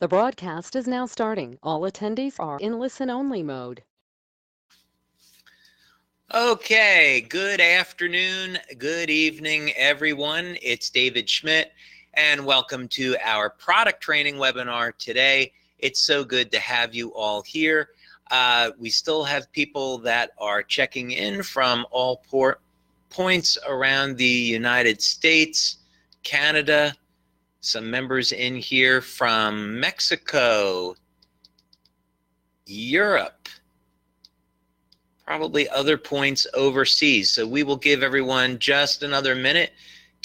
The broadcast is now starting. All attendees are in listen-only mode. Okay, good afternoon, good evening, everyone. It's David Schmidt, and welcome to our product training webinar today. It's so good to have you all here. We still have people that are checking in from all points around the United States, Canada, some members in here from Mexico, Europe, probably other points overseas. So we will give everyone just another minute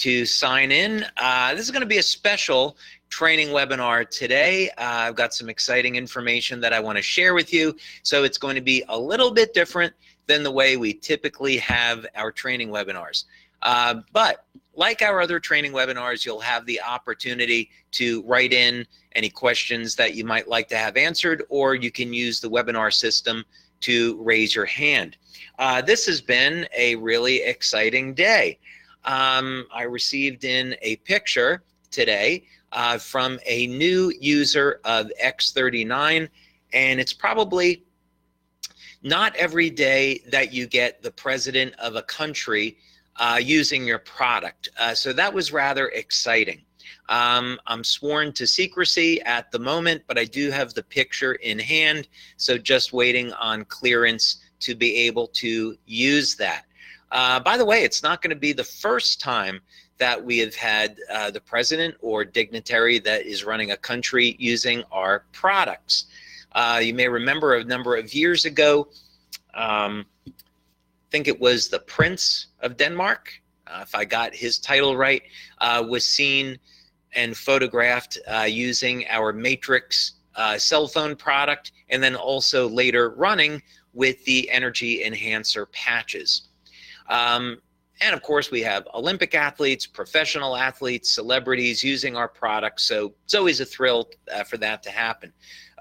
to sign in. This is going to be a special training webinar today. I've got some exciting information that I want to share with you. So it's going to be a little bit different than the way we typically have our training webinars. But like our other training webinars, you'll have the opportunity to write in any questions that you might like to have answered, or you can use the webinar system to raise your hand. This has been a really exciting day. I received in a picture today from a new user of X39, and it's probably not every day that you get the president of a country using your product. So that was rather exciting. I'm sworn to secrecy at the moment, but I do have the picture in hand, so just waiting on clearance to be able to use that. By the way, it's not going to be the first time that we have had the president or dignitary that is running a country using our products. You may remember a number of years ago, I think it was the Prince of Denmark, if I got his title right, was seen and photographed using our Matrix cell phone product, and then also later running with the energy enhancer patches. And of course, we have Olympic athletes, professional athletes, celebrities using our products, so it's always a thrill for that to happen.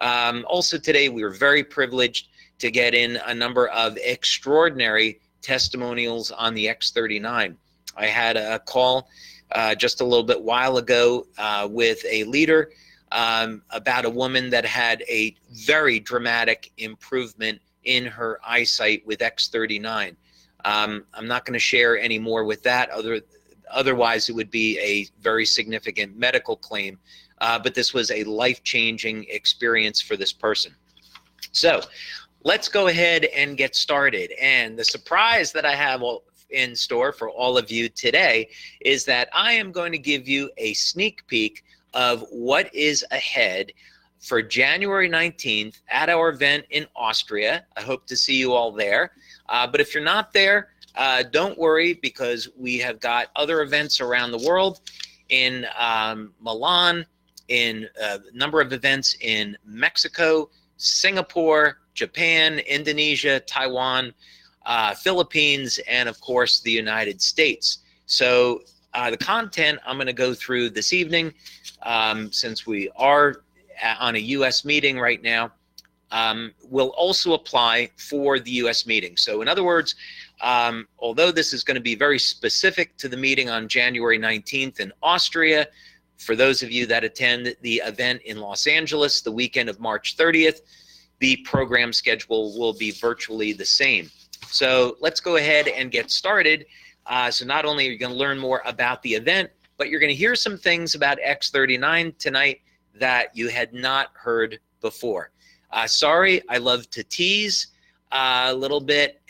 Also today, we were very privileged to get in a number of extraordinary testimonials on the X39. I had a call just a little bit while ago with a leader about a woman that had a very dramatic improvement in her eyesight with X39. I'm not going to share any more with that, otherwise it would be a very significant medical claim, but this was a life-changing experience for this person. So let's go ahead and get started. And the surprise that I have in store for all of you today is that I am going to give you a sneak peek of what is ahead for January 19th at our event in Austria. I hope to see you all there. But if you're not there, don't worry, because we have got other events around the world in Milan, in a number of events in Mexico, Singapore, Japan, Indonesia, Taiwan, Philippines, and of course the United States. So the content I'm going to go through this evening, since we are on a U.S. meeting right now, will also apply for the U.S. meeting. So in other words, although this is going to be very specific to the meeting on January 19th in Austria, for those of you that attend the event in Los Angeles the weekend of March 30th, the program schedule will be virtually the same. So let's go ahead and get started. So not only are you going to learn more about the event, but you're going to hear some things about X39 tonight that you had not heard before. Sorry, I love to tease a little bit,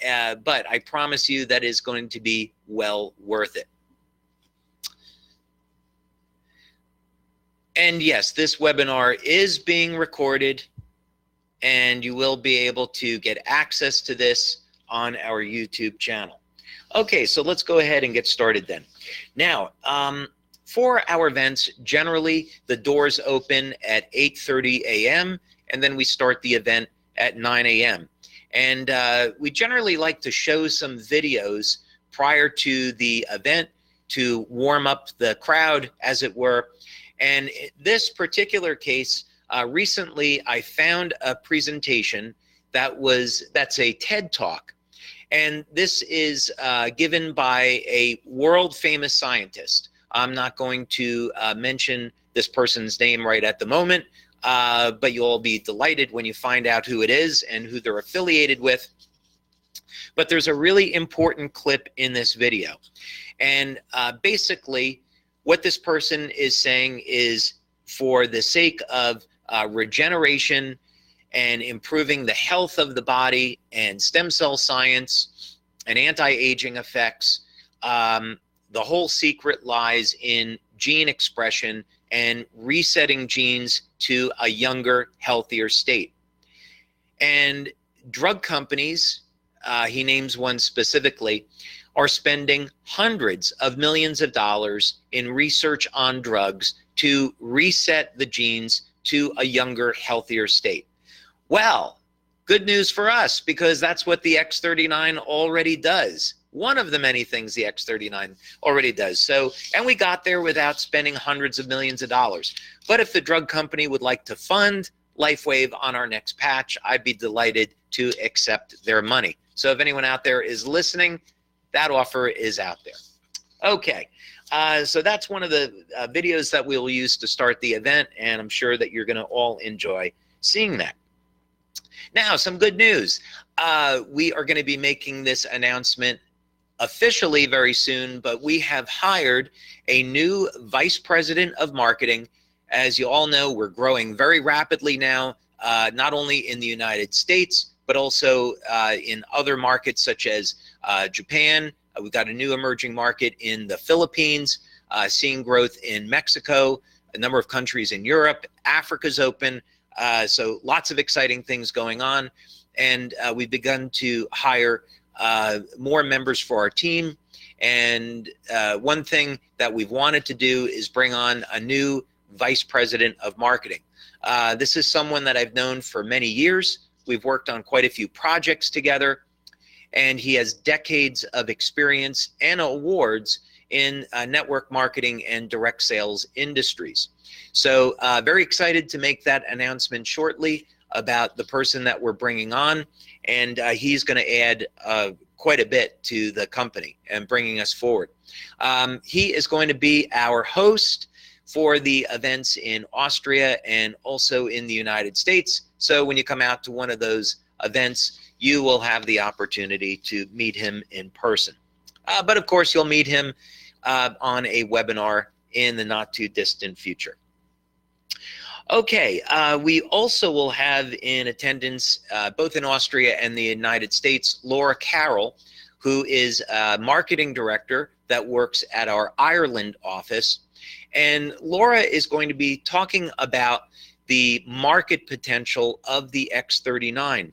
but I promise you that is going to be well worth it. And yes, this webinar is being recorded, and you will be able to get access to this on our YouTube channel. Okay, so let's go ahead and get started then. Now, for our events, generally the doors open at 8:30 a.m. and then we start the event at 9 a.m. And we generally like to show some videos prior to the event to warm up the crowd, as it were. And in this particular case, recently I found a presentation that's a TED Talk. And this is given by a world famous scientist. I'm not going to mention this person's name right at the moment, but you'll all be delighted when you find out who it is and who they're affiliated with. But there's a really important clip in this video. And basically, what this person is saying is, for the sake of regeneration and improving the health of the body and stem cell science and anti-aging effects, the whole secret lies in gene expression and resetting genes to a younger, healthier state. And drug companies, he names one specifically, are spending hundreds of millions of dollars in research on drugs to reset the genes to a younger, healthier state. Well, good news for us, because that's what the X39 already does. One of the many things the X39 already does. So, and we got there without spending hundreds of millions of dollars. But if the drug company would like to fund LifeWave on our next patch, I'd be delighted to accept their money. So if anyone out there is listening, that offer is out there. Okay, so that's one of the videos that we'll use to start the event, and I'm sure that you're going to all enjoy seeing that. Now, some good news. We are going to be making this announcement officially very soon, but we have hired a new vice president of marketing. As you all know, we're growing very rapidly now, not only in the United States, but also in other markets such as Japan. We've got a new emerging market in the Philippines, seeing growth in Mexico, a number of countries in Europe. Africa's open, so lots of exciting things going on. And we've begun to hire more members for our team. And one thing that we've wanted to do is bring on a new vice president of marketing. This is someone that I've known for many years. We've worked on quite a few projects together, and he has decades of experience and awards in network marketing and direct sales industries. So very excited to make that announcement shortly about the person that we're bringing on, and he's going to add quite a bit to the company and bringing us forward. He is going to be our host for the events in Austria and also in the United States. So when you come out to one of those events, you will have the opportunity to meet him in person. But of course, you'll meet him on a webinar in the not too distant future. Okay, we also will have in attendance, both in Austria and the United States, Laura Carroll, who is a marketing director that works at our Ireland office. And Laura is going to be talking about the market potential of the X39.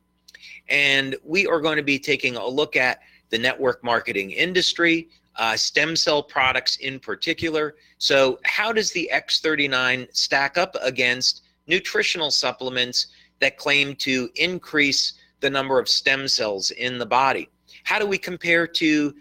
And we are going to be taking a look at the network marketing industry, stem cell products in particular. So how does the X39 stack up against nutritional supplements that claim to increase the number of stem cells in the body? How do we compare to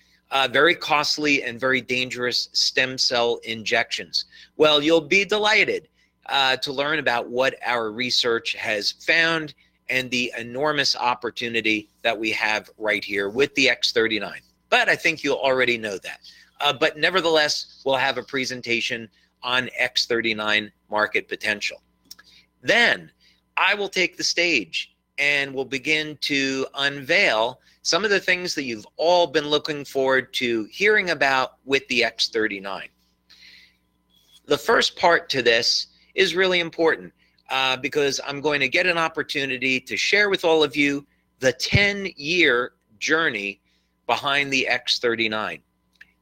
very costly and very dangerous stem cell injections? Well, you'll be delighted to learn about what our research has found and the enormous opportunity that we have right here with the X39. But I think you'll already know that. But nevertheless, we'll have a presentation on X39 market potential. Then I will take the stage and we'll begin to unveil some of the things that you've all been looking forward to hearing about with the X39. The first part to this is really important because I'm going to get an opportunity to share with all of you the 10-year journey behind the X39.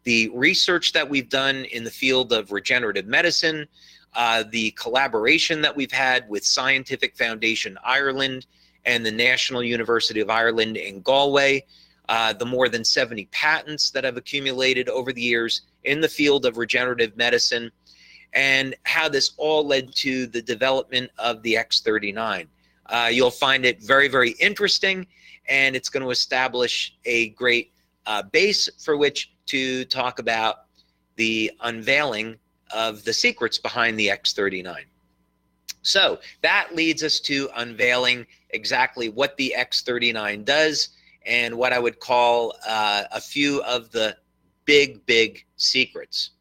The research that we've done in the field of regenerative medicine, the collaboration that we've had with Scientific Foundation Ireland and the National University of Ireland in Galway, the more than 70 patents that have accumulated over the years in the field of regenerative medicine, and how this all led to the development of the X39. You'll find it very, very interesting, and it's going to establish a great base for which to talk about the unveiling of the secrets behind the X39. So that leads us to unveiling exactly what the X39 does and what I would call a few of the big secrets.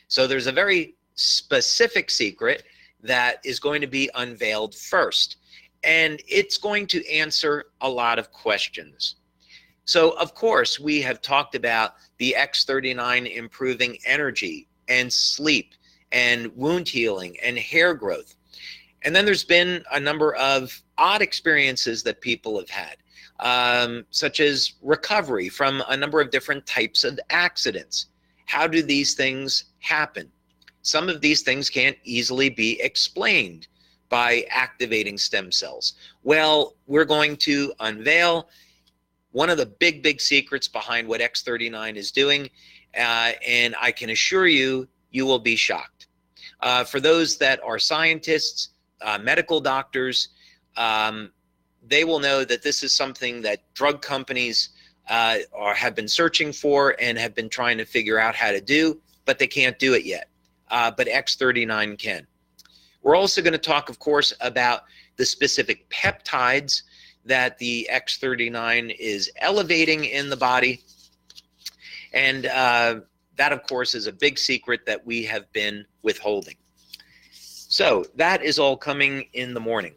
So there's a very specific secret that is going to be unveiled first, and it's going to answer a lot of questions. So, of course, we have talked about the X39 improving energy and sleep and wound healing and hair growth. And then there's been a number of odd experiences that people have had, such as recovery from a number of different types of accidents. How do these things happen? Some of these things can't easily be explained by activating stem cells. Well, we're going to unveil one of the big secrets behind what X39 is doing, and I can assure you, you will be shocked. For those that are scientists, medical doctors, they will know that this is something that drug companies have been searching for and have been trying to figure out how to do, but they can't do it yet. But X39 can. We're also going to talk, of course, about the specific peptides that the X39 is elevating in the body. And that, of course, is a big secret that we have been withholding. So that is all coming in the morning.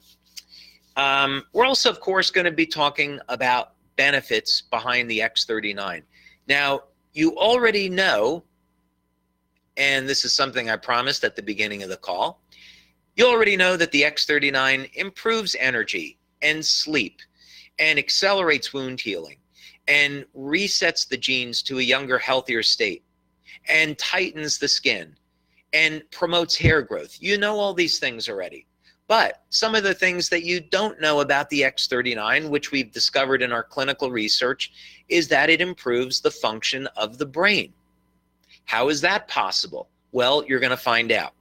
We're also, of course, going to be talking about benefits behind the X39. Now, you already know, and this is something I promised at the beginning of the call, you already know that the X39 improves energy and sleep and accelerates wound healing and resets the genes to a younger, healthier state and tightens the skin and promotes hair growth. You know all these things already. But some of the things that you don't know about the X39, which we've discovered in our clinical research, is that it improves the function of the brain. How is that possible? Well, you're going to find out.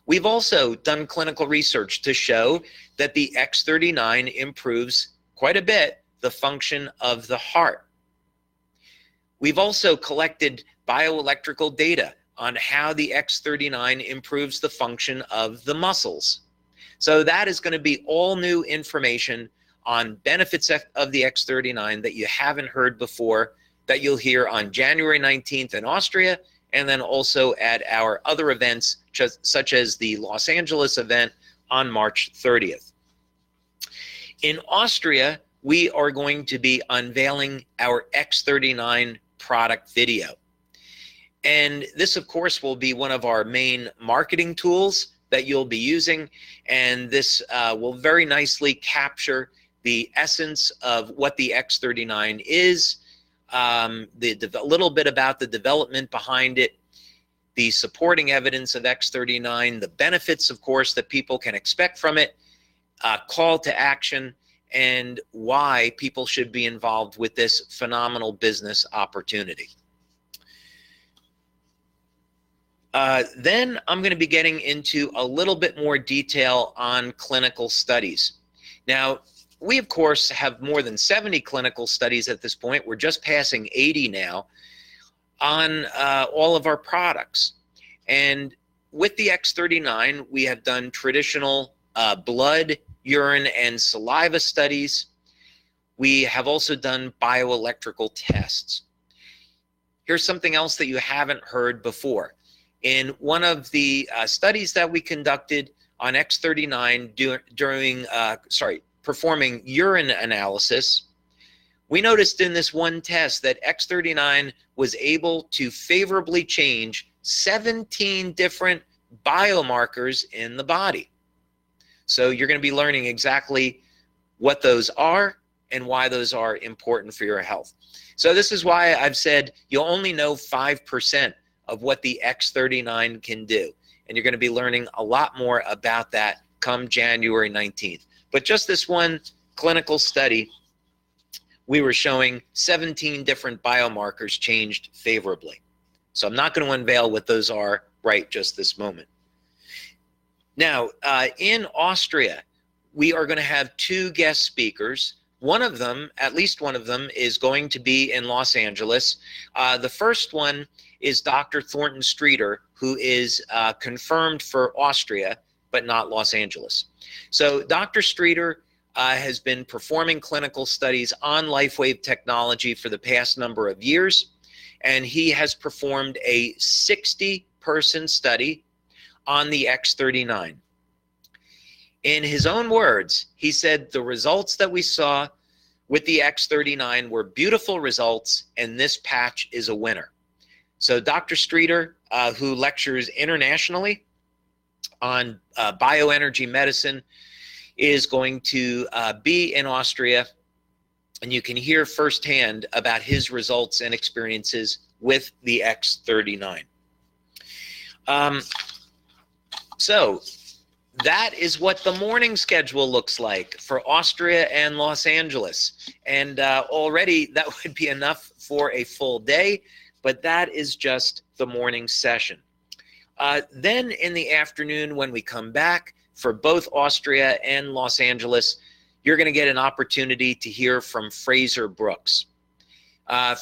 We've also done clinical research to show that the X39 improves quite a bit the function of the heart. We've also collected bioelectrical data on how the X39 improves the function of the muscles. So that is going to be all new information on benefits of the X39 that you haven't heard before, that you'll hear on January 19th in Austria, and then also at our other events, such as the Los Angeles event on March 30th. In Austria, we are going to be unveiling our X39 product video. And this, of course, will be one of our main marketing tools that you'll be using. And this will very nicely capture the essence of what the X39 is, a little bit about the development behind it, the supporting evidence of X39, the benefits, of course, that people can expect from it, call to action, and why people should be involved with this phenomenal business opportunity. Then I'm going to be getting into a little bit more detail on clinical studies. Now, we, of course, have more than 70 clinical studies at this point. We're just passing 80 now on all of our products. And with the X39, we have done traditional blood, urine, and saliva studies. We have also done bioelectrical tests. Here's something else that you haven't heard before. In one of the studies that we conducted on X39 performing urine analysis, we noticed in this one test that X39 was able to favorably change 17 different biomarkers in the body. So you're going to be learning exactly what those are and why those are important for your health. So this is why I've said you'll only know 5% of what the X39 can do. And you're going to be learning a lot more about that come January 19th. But just this one clinical study, we were showing 17 different biomarkers changed favorably. So I'm not going to unveil what those are right just this moment. Now, in Austria, we are going to have 2 guest speakers. One of them, at least one of them, is going to be in Los Angeles. The first one is Dr. Thornton Streeter, who is confirmed for Austria, but not Los Angeles. So Dr. Streeter has been performing clinical studies on LifeWave technology for the past number of years, and he has performed a 60-person study on the X39. In his own words, he said the results that we saw with the X39 were beautiful results, and this patch is a winner. So Dr. Streeter, who lectures internationally on bioenergy medicine, is going to be in Austria, and you can hear firsthand about his results and experiences with the X39. So that is what the morning schedule looks like for Austria and Los Angeles. And already that would be enough for a full day, but that is just the morning session. Then in the afternoon, when we come back for both Austria and Los Angeles, you're going to get an opportunity to hear from Fraser Brooks.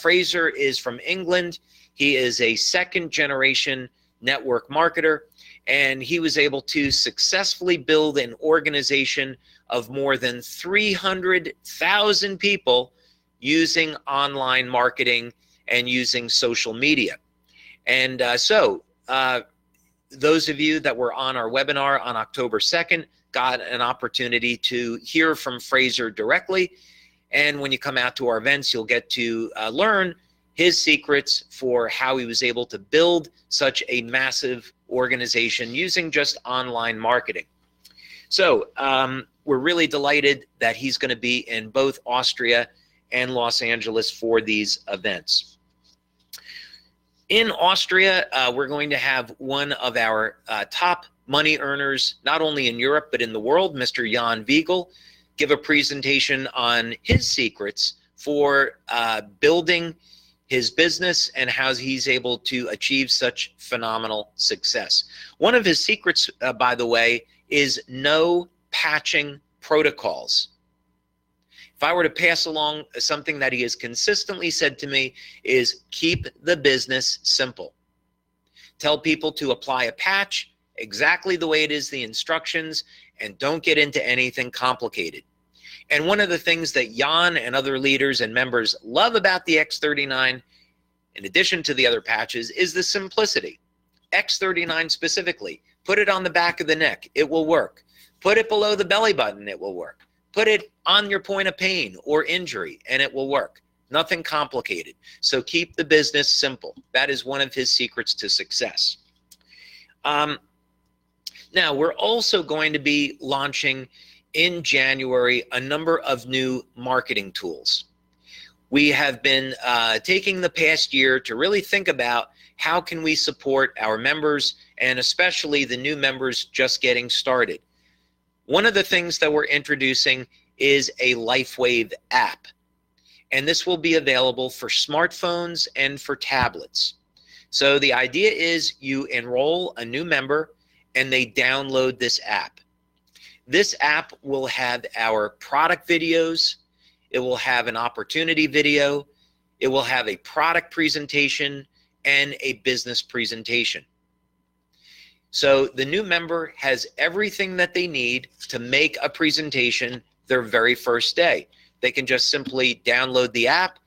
Fraser is from England. He is a second-generation network marketer, and he was able to successfully build an organization of more than 300,000 people using online marketing and using social media. And those of you that were on our webinar on October 2nd got an opportunity to hear from Fraser directly. And when you come out to our events, you'll get to learn his secrets for how he was able to build such a massive organization using just online marketing. So we're really delighted that he's going to be in both Austria and Los Angeles for these events. In Austria, we're going to have one of our top money earners, not only in Europe, but in the world, Mr. Jan Wiegel, give a presentation on his secrets for building his business and how he's able to achieve such phenomenal success. One of his secrets, by the way, is no patching protocols. If I were to pass along something that he has consistently said to me is keep the business simple. Tell people to apply a patch exactly the way it is, the instructions, and don't get into anything complicated. And one of the things that Jan and other leaders and members love about the X39, in addition to the other patches, is the simplicity. X39 specifically, put it on the back of the neck, it will work. Put it below the belly button, it will work. Put it on your point of pain or injury, and it will work. Nothing complicated. So keep the business simple. That is one of his secrets to success. Now, we're also going to be launching in January a number of new marketing tools. We have been taking the past year to really think about how can we support our members, and especially the new members just getting started. One of the things that we're introducing is a LifeWave app, and this will be available for smartphones and for tablets. So the idea is you enroll a new member and they download this app. This app will have our product videos, it will have an opportunity video, it will have a product presentation and a business presentation. So the new member has everything that they need to make a presentation their very first day. They can just simply download the app,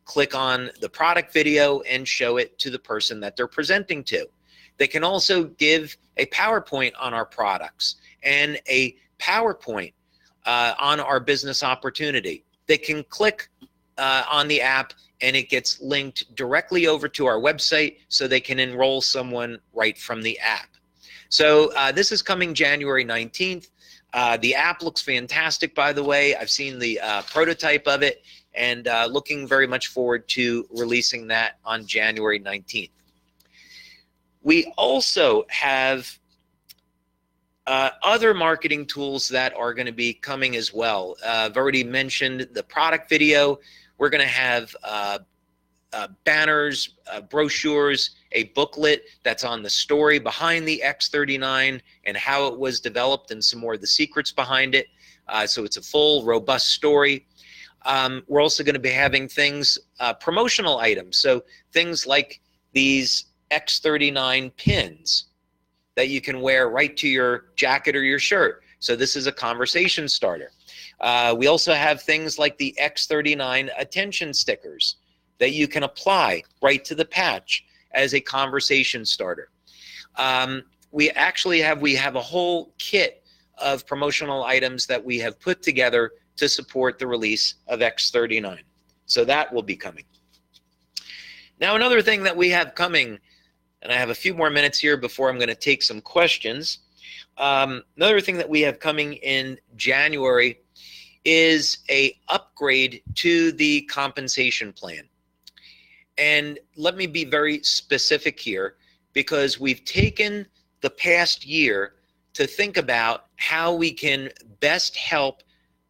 click on the product video, and show it to the person that they're presenting to. They can also give a PowerPoint on our products and a PowerPoint on our business opportunity. They can click on the app and it gets linked directly over to our website so they can enroll someone right from the app. So this is coming January 19th. The app looks fantastic, by the way. I've seen the prototype of it and looking very much forward to releasing that on January 19th. We also have other marketing tools that are going to be coming as well. I've already mentioned the product video. We're going to have banners, brochures, a booklet that's on the story behind the X39 and how it was developed and some more of the secrets behind it. So it's a full, robust story. We're also going to be having things, promotional items. So things like these X39 pins that you can wear right to your jacket or your shirt. So this is a conversation starter. We also have things like the X39 attention stickers that you can apply right to the patch as a conversation starter. We have a whole kit of promotional items that we have put together to support the release of X39. So that will be coming. Now, another thing that we have coming, and I have a few more minutes here before I'm going to take some questions. Another thing that we have coming in January is a upgrade to the compensation plan. And let me be very specific here, because we've taken the past year to think about how we can best help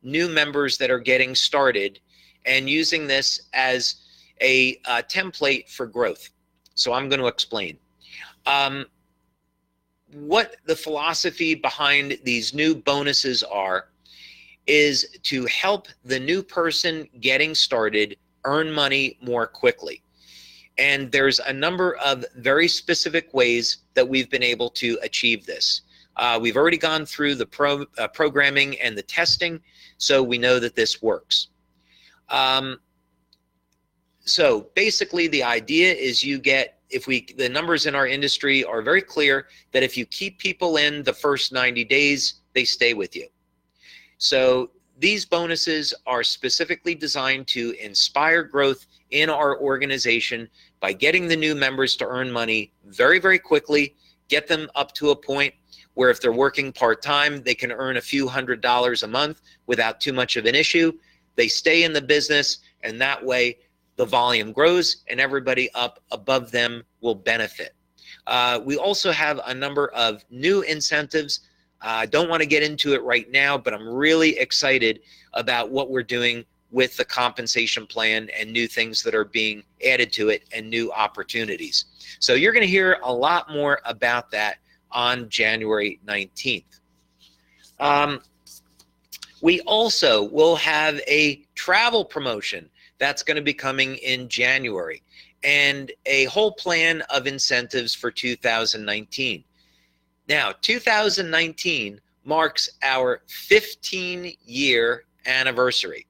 new members that are getting started, and using this as a template for growth. So I'm going to explain. What the philosophy behind these new bonuses are is to help the new person getting started earn money more quickly. And there's a number of very specific ways that we've been able to achieve this. We've already gone through the programming and the testing, so we know that this works. So basically the idea is you get, the numbers in our industry are very clear that if you keep people in the first 90 days, they stay with you. So these bonuses are specifically designed to inspire growth in our organization by getting the new members to earn money very, very quickly, get them up to a point where if they're working part-time, they can earn a few $100s a month without too much of an issue. They stay in the business, and that way the volume grows and everybody up above them will benefit. We also have a number of new incentives. I don't want to get into it right now, but I'm really excited about what we're doing with the compensation plan and new things that are being added to it and new opportunities. So you're going to hear a lot more about that on January 19th. We also will have a travel promotion that's going to be coming in January, and a whole plan of incentives for 2019. Now, 2019 marks our 15-year anniversary.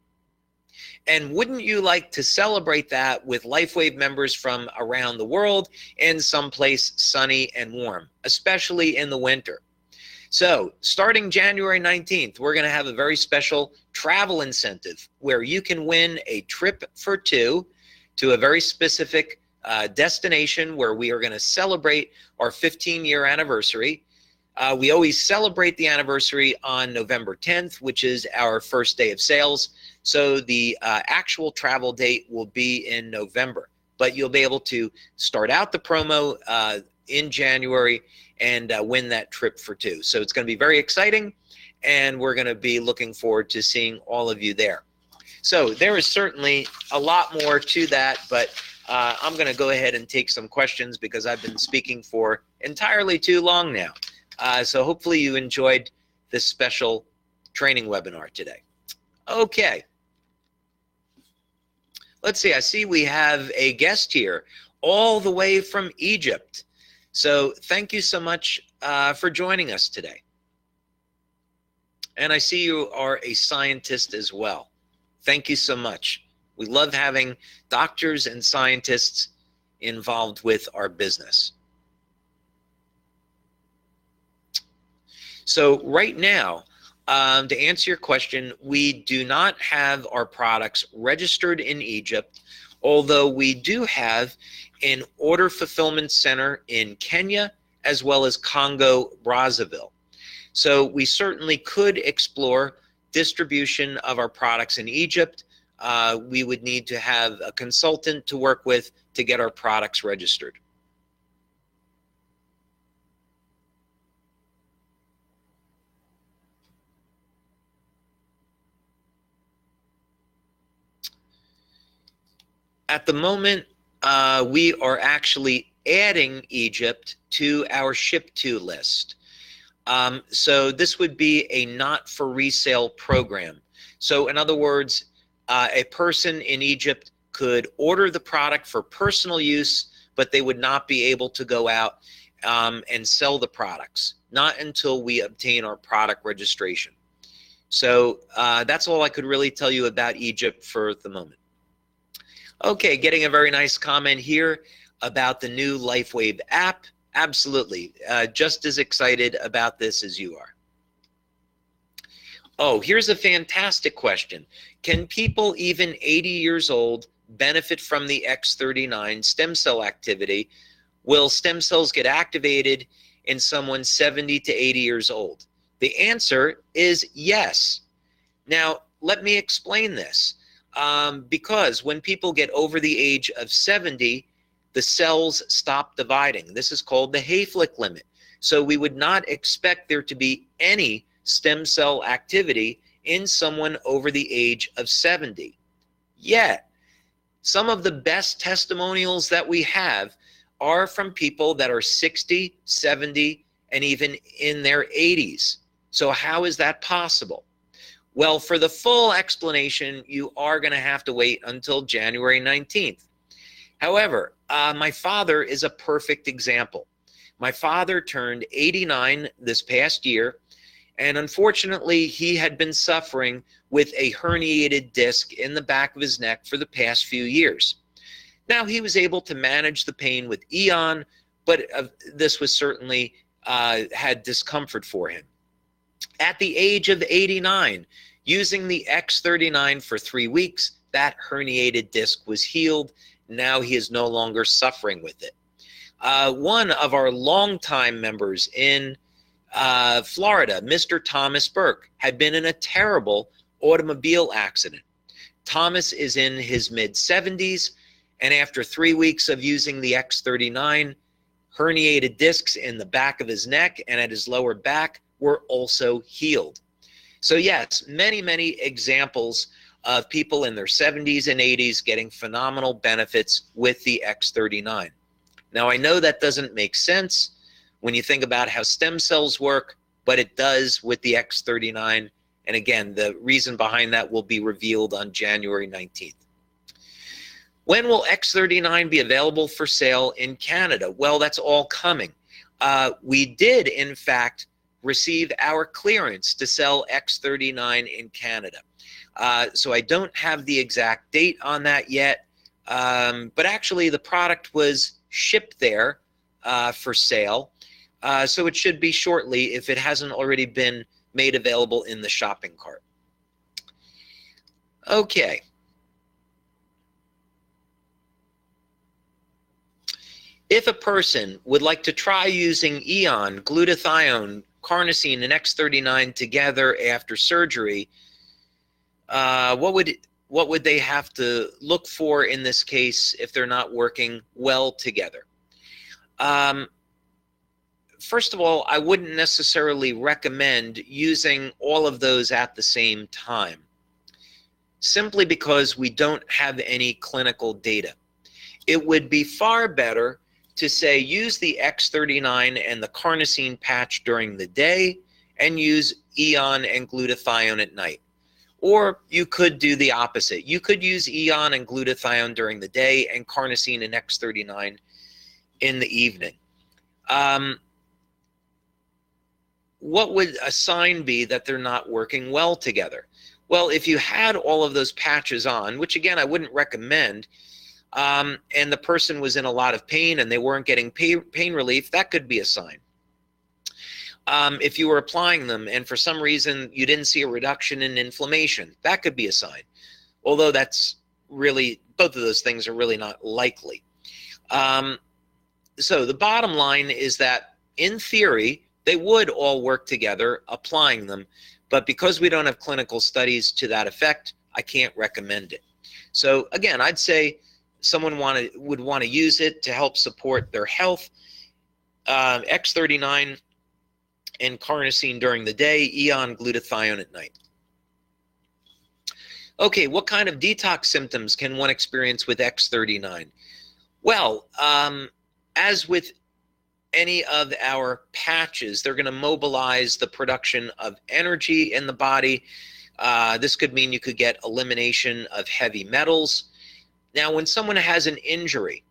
And wouldn't you like to celebrate that with LifeWave members from around the world in someplace sunny and warm, especially in the winter? So starting January 19th, we're going to have a very special travel incentive where you can win a trip for two to a very specific destination where we are going to celebrate our 15-year anniversary. We always celebrate the anniversary on November 10th, which is our first day of sales. So the actual travel date will be in November, but you'll be able to start out the promo in January and win that trip for two. So it's going to be very exciting, and we're going to be looking forward to seeing all of you there. So there is certainly a lot more to that, but I'm going to go ahead and take some questions because I've been speaking for entirely too long now. So hopefully you enjoyed this special training webinar today. Okay. Let's see. I see we have a guest here all the way from Egypt. So thank you so much for joining us today. And I see you are a scientist as well. Thank you so much. We love having doctors and scientists involved with our business. So right now, to answer your question, we do not have our products registered in Egypt, although we do have an order fulfillment center in Kenya as well as Congo, Brazzaville. So we certainly could explore distribution of our products in Egypt. We would need to have a consultant to work with to get our products registered. At the moment, we are actually adding Egypt to our ship to list. So this would be a not for resale program. So in other words, a person in Egypt could order the product for personal use, but they would not be able to go out and sell the products, not until we obtain our product registration. So that's all I could really tell you about Egypt for the moment. Okay, getting a very nice comment here about the new LifeWave app. Absolutely. Just as excited about this as you are. Oh, here's a fantastic question. Can people even 80 years old benefit from the X39 stem cell activity? Will stem cells get activated in someone 70 to 80 years old? The answer is yes. Now, let me explain this. Because when people get over the age of 70, the cells stop dividing. This is called the Hayflick limit. So we would not expect there to be any stem cell activity in someone over the age of 70. Yet, some of the best testimonials that we have are from people that are 60, 70, and even in their 80s. So how is that possible? Well, for the full explanation, you are going to have to wait until January 19th. However, my father is a perfect example. My father turned 89 this past year, and unfortunately, he had been suffering with a herniated disc in the back of his neck for the past few years. Now, he was able to manage the pain with Eon, but this was certainly had discomfort for him. At the age of 89, using the X39 for 3 weeks, that herniated disc was healed. Now he is no longer suffering with it. One of our longtime members in Florida, Mr. Thomas Burke, had been in a terrible automobile accident. Thomas is in his mid-70s, and after 3 weeks of using the X39, herniated discs in the back of his neck and at his lower back were also healed. So yes, many, many examples of people in their 70s and 80s getting phenomenal benefits with the X39. Now, I know that doesn't make sense when you think about how stem cells work, but it does with the X39. And again, the reason behind that will be revealed on January 19th. When will X39 be available for sale in Canada? Well, that's all coming. We did, in fact, receive our clearance to sell X39 in Canada. So I don't have the exact date on that yet, but actually the product was shipped there for sale. So it should be shortly if it hasn't already been made available in the shopping cart. Okay. If a person would like to try using Eon, glutathione, carnosine, and X39 together after surgery, what would they have to look for in this case if they're not working well together? First of all, I wouldn't necessarily recommend using all of those at the same time, simply because we don't have any clinical data. It would be far better to say use the X39 and the carnosine patch during the day and use Eon and glutathione at night. Or you could do the opposite. You could use Eon and glutathione during the day and carnosine and X39 in the evening. What would a sign be that they're not working well together? Well, if you had all of those patches on, which again I wouldn't recommend, and the person was in a lot of pain and they weren't getting pain relief, that could be a sign. If you were applying them and for some reason you didn't see a reduction in inflammation, that could be a sign. Although that's really, both of those things are really not likely. So the bottom line is that in theory, they would all work together applying them, but because we don't have clinical studies to that effect, I can't recommend it. So again, I'd say someone would want to use it to help support their health. X39 and carnosine during the day, Eon, glutathione at night. Okay, what kind of detox symptoms can one experience with X39? Well, as with any of our patches, they're going to mobilize the production of energy in the body. This could mean you could get elimination of heavy metals. Now, when someone has an injury,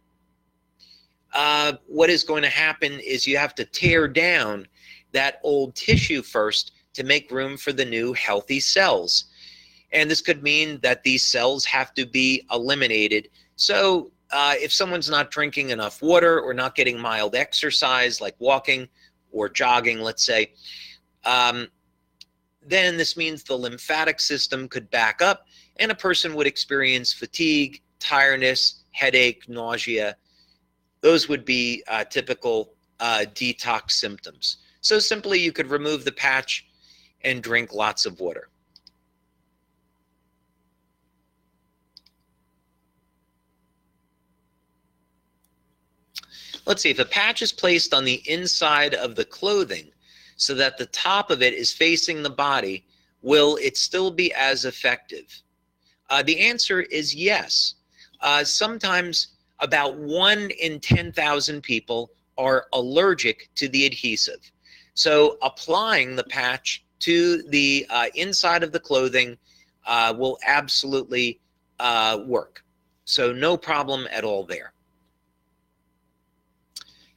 what is going to happen is you have to tear down that old tissue first to make room for the new healthy cells. And this could mean that these cells have to be eliminated. So if someone's not drinking enough water or not getting mild exercise like walking or jogging, let's say, then this means the lymphatic system could back up and a person would experience fatigue, tiredness, headache, nausea. Those would be typical detox symptoms. So simply you could remove the patch and drink lots of water. Let's see, if a patch is placed on the inside of the clothing so that the top of it is facing the body, will it still be as effective? The answer is yes. Sometimes about 1 in 10,000 people are allergic to the adhesive. So applying the patch to the inside of the clothing will absolutely work. So no problem at all there.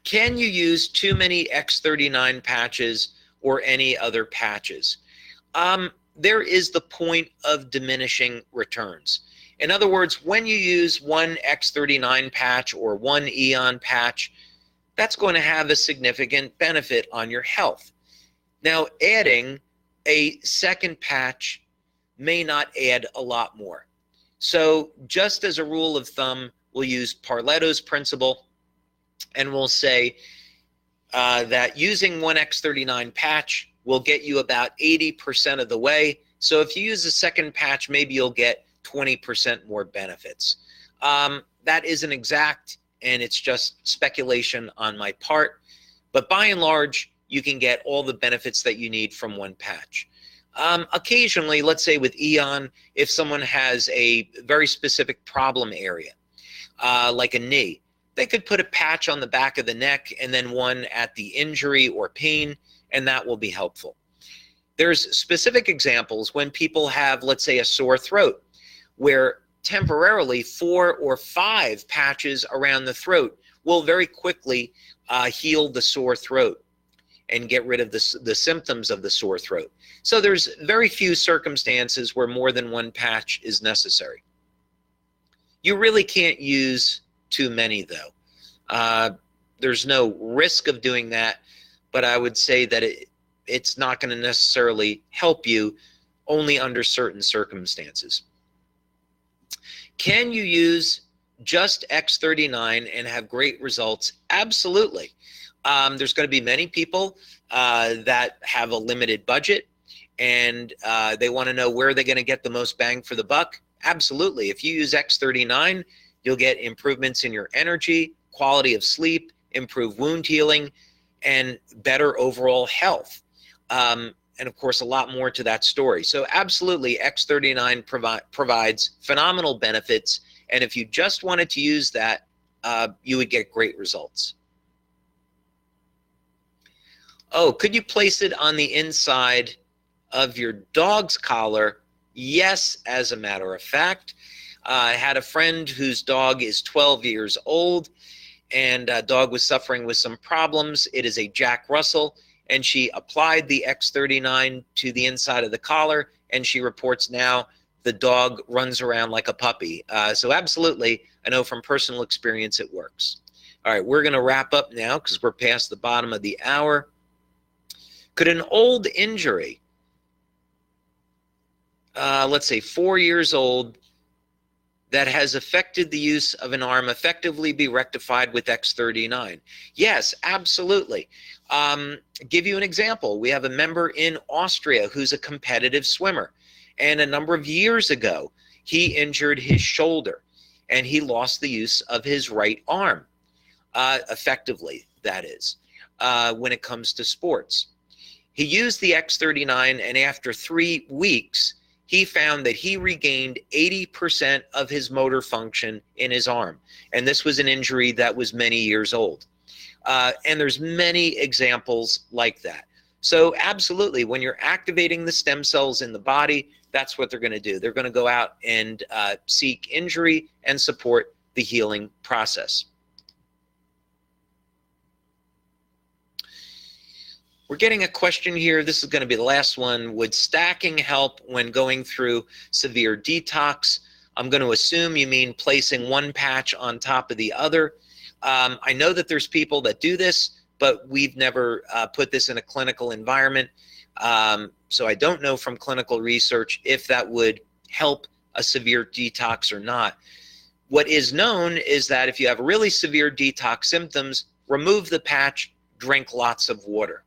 Can you use too many X39 patches or any other patches? There is the point of diminishing returns. In other words, when you use one X39 patch or one Eon patch, that's going to have a significant benefit on your health. Now, adding a second patch may not add a lot more. So just as a rule of thumb, we'll use Parletto's principle, and we'll say that using one X39 patch will get you about 80% of the way. So if you use a second patch, maybe you'll get 20% more benefits. That isn't exact, and it's just speculation on my part. But by and large, you can get all the benefits that you need from one patch. Occasionally, let's say with Eon, if someone has a very specific problem area, like a knee, they could put a patch on the back of the neck and then one at the injury or pain, and that will be helpful. There's specific examples when people have, let's say, a sore throat, where temporarily 4 or 5 patches around the throat will very quickly heal the sore throat and get rid of the symptoms of the sore throat. So there's very few circumstances where more than one patch is necessary. You really can't use too many, though. There's no risk of doing that, but I would say that it's not going to necessarily help you, only under certain circumstances. Can you use just X39 and have great results? Absolutely. There's going to be many people that have a limited budget, and they want to know where they're going to get the most bang for the buck. Absolutely. If you use X39, you'll get improvements in your energy, quality of sleep, improved wound healing, and better overall health. And of course, a lot more to that story. So absolutely, X39 provides phenomenal benefits. And if you just wanted to use that, you would get great results. Oh, could you place it on the inside of your dog's collar? Yes, as a matter of fact. I had a friend whose dog is 12 years old, and dog was suffering with some problems. It is a Jack Russell, and she applied the X39 to the inside of the collar, and she reports now the dog runs around like a puppy. So absolutely, I know from personal experience it works. All right, we're going to wrap up now because we're past the bottom of the hour. Could an old injury, let's say 4 years old, that has affected the use of an arm effectively be rectified with X39? Yes, absolutely. Give you an example. We have a member in Austria who's a competitive swimmer, and a number of years ago, he injured his shoulder, and he lost the use of his right arm, effectively, that is, when it comes to sports. He used the X39, and after 3 weeks, he found that he regained 80% of his motor function in his arm. And this was an injury that was many years old. And there's many examples like that. So absolutely, when you're activating the stem cells in the body, that's what they're going to do. They're going to go out and seek injury and support the healing process. We're getting a question here. This is going to be the last one. Would stacking help when going through severe detox? I'm going to assume you mean placing one patch on top of the other. I know that there's people that do this, but we've never put this in a clinical environment. So I don't know from clinical research if that would help a severe detox or not. What is known is that if you have really severe detox symptoms, remove the patch, drink lots of water.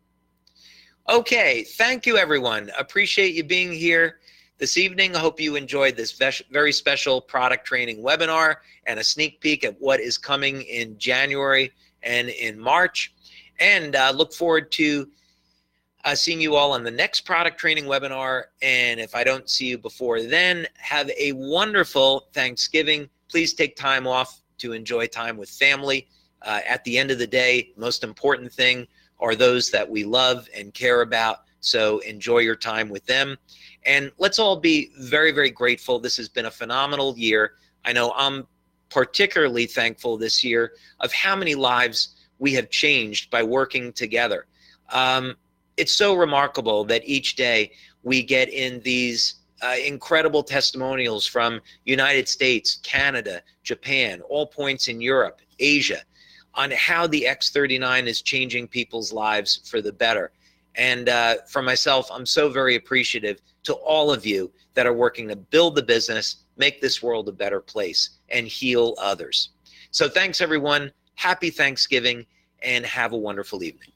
Okay, thank you everyone. Appreciate you being here this evening. I hope you enjoyed this very special product training webinar and a sneak peek at what is coming in January and in March. And look forward to seeing you all on the next product training webinar. And if I don't see you before then, have a wonderful Thanksgiving. Please take time off to enjoy time with family. At the end of the day, most important thing are those that we love and care about. So enjoy your time with them. And let's all be very, very grateful. This has been a phenomenal year. I know I'm particularly thankful this year of how many lives we have changed by working together. It's so remarkable that each day we get in these incredible testimonials from United States, Canada, Japan, all points in Europe, Asia, on how the X39 is changing people's lives for the better. And for myself, I'm so very appreciative to all of you that are working to build the business, make this world a better place, and heal others. So thanks, everyone. Happy Thanksgiving, and have a wonderful evening.